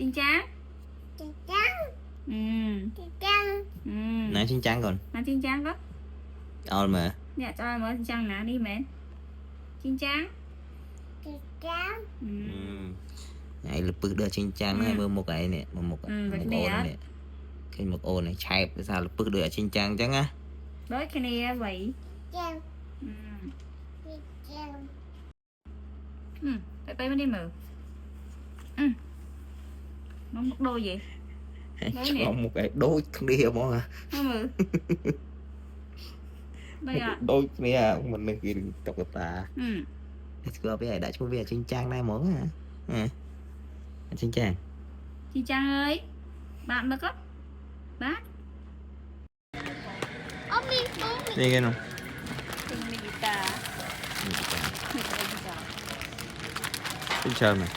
Chín trắng. Chín trắng. Chín trắng. Nói chín trắng còn. Nói chín trắng có. Mà. Dạ cho mới chín trắng nào đi mến. Chín trắng. Chín trắng. Này là bước đưa chín trắng này một cái này một ô này. Cái một ô này chạy sao là bước đưa chín trắng chắc á. Bớt cái này vậy. Trắng. Trắng. Tay mới đi mở. Nó một đôi vậy. Cho một cái đôi không đi hiểu món à. Nó mở. Đây à. Đôi này à mình đừng ghi đọc cái ta. Let's go bây giờ đã cho về chín trắng này món à. Chín trắng. Chín trắng ơi. Bạn được không? Bác. Ông đi Đi cái nào. Mình guitar. Mình guitar. Đi chơi mà.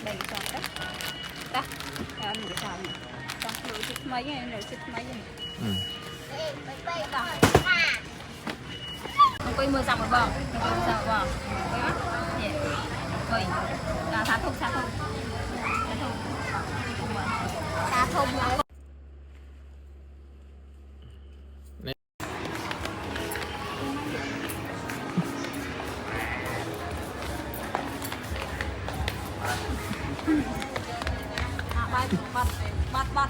Đây sao đấy. Ta. Ăn cái sao này. Xong nồi thịt mấy này, nồi thịt mấy này. Không quay mưa dòng rồi bò. Không quay mưa dòng bò. Quay á. Vậy. Rồi. Thả thùng. Thả thùng lại. Bắt.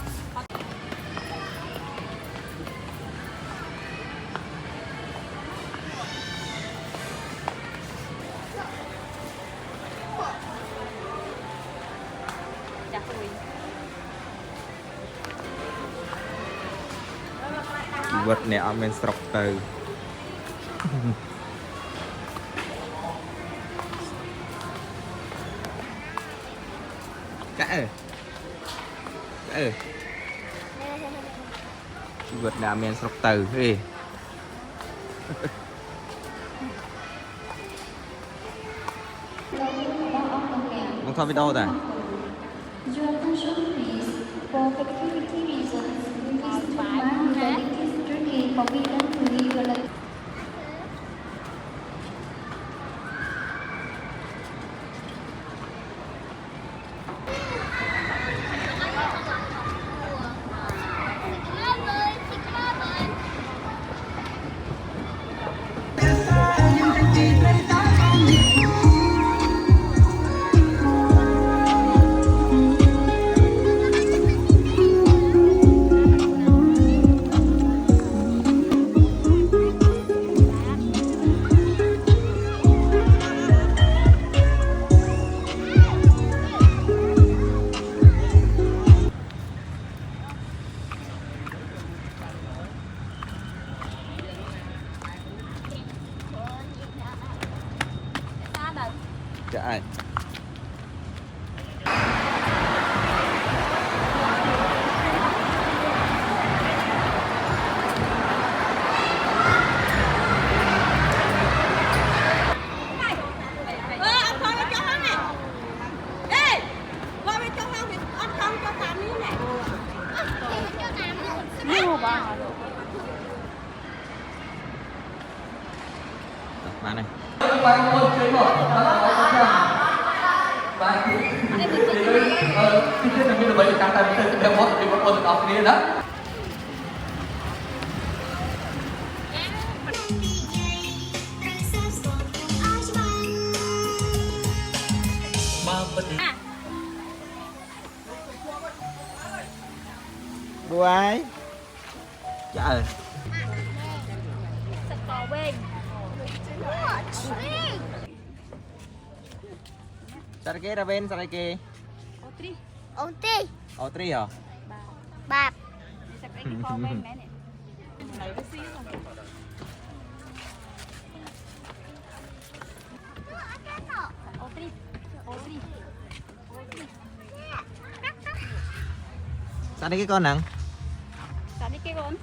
Vật này ở bên sọc từ. Cả vật đã men sọc từ đi. Không thôi đâu ta. Your attention please. For security reasons, we wish to remind you that it is strictly forbidden to leave a luggage. Chạy. Mà này. Bố ai? Trời. Sập cò bên. Sarake ra bên Sarake. Otri. Ông ti. Ô tri hả? Bạp. Sập cái cò bên đấy này. Lấy cái xíu rồi. Otri. Sao đây cái con nặng? Sao đi cái con?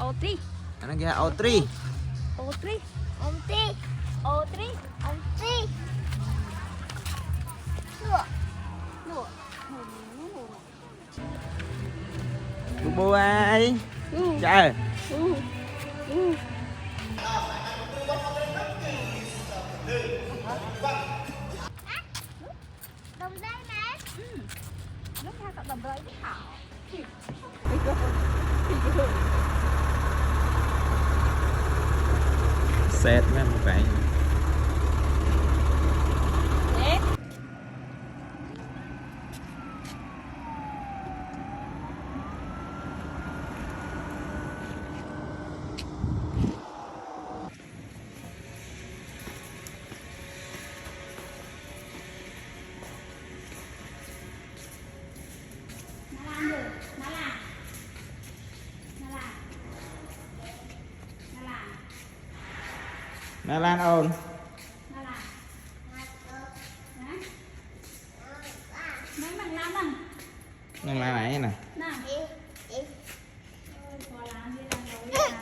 Otri. Nó kia ô tri. Otri. Ông ti. Otri. Ông ti. Nụ. Bố ai? Trời. Đồng đây nè. Nó ra cả đầm rơi với thảo. Xét mấy một cái Đấy. Nó lan ôn Mấy bằng lắm à? nó lan này nè Nào. Đi, đi. Bỏ làm đi làm rồi nha.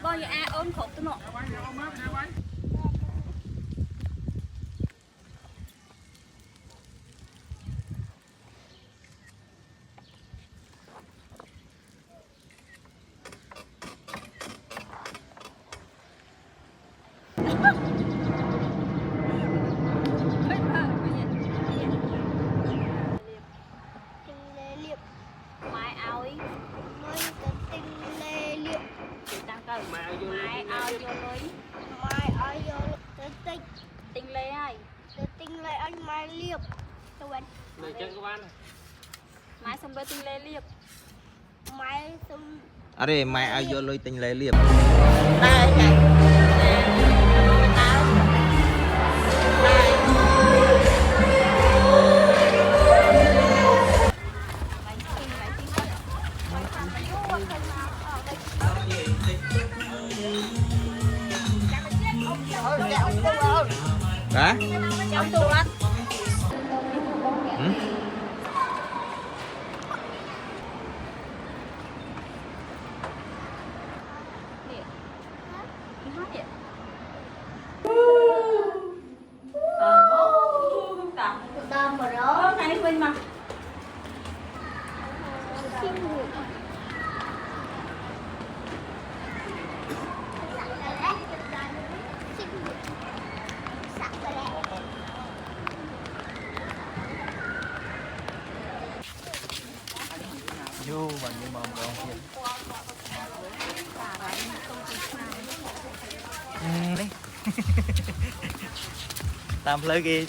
Bao nhiêu ai ôm khổ tôi nọ. Tinh lê liệp. Mai ơi. Mới có tinh lê liệp. Chị đang cần mai ơi vô lưới. Mai ơi vô tới tinh. Tinh lê ơi. Tới tinh lê anh mai liệp. Cho bạn. Mai xong với tinh lê liệp. Mai xong. ở đây mai ai vô lôi tình lệ liệp Đây này. hả Trong tủ lạnh. ừ? Đâm vào đó. Này quên mà. Xin ngủ. Sẵn rồi đấy. vô bằng như mồm con kia đi tam lấy kia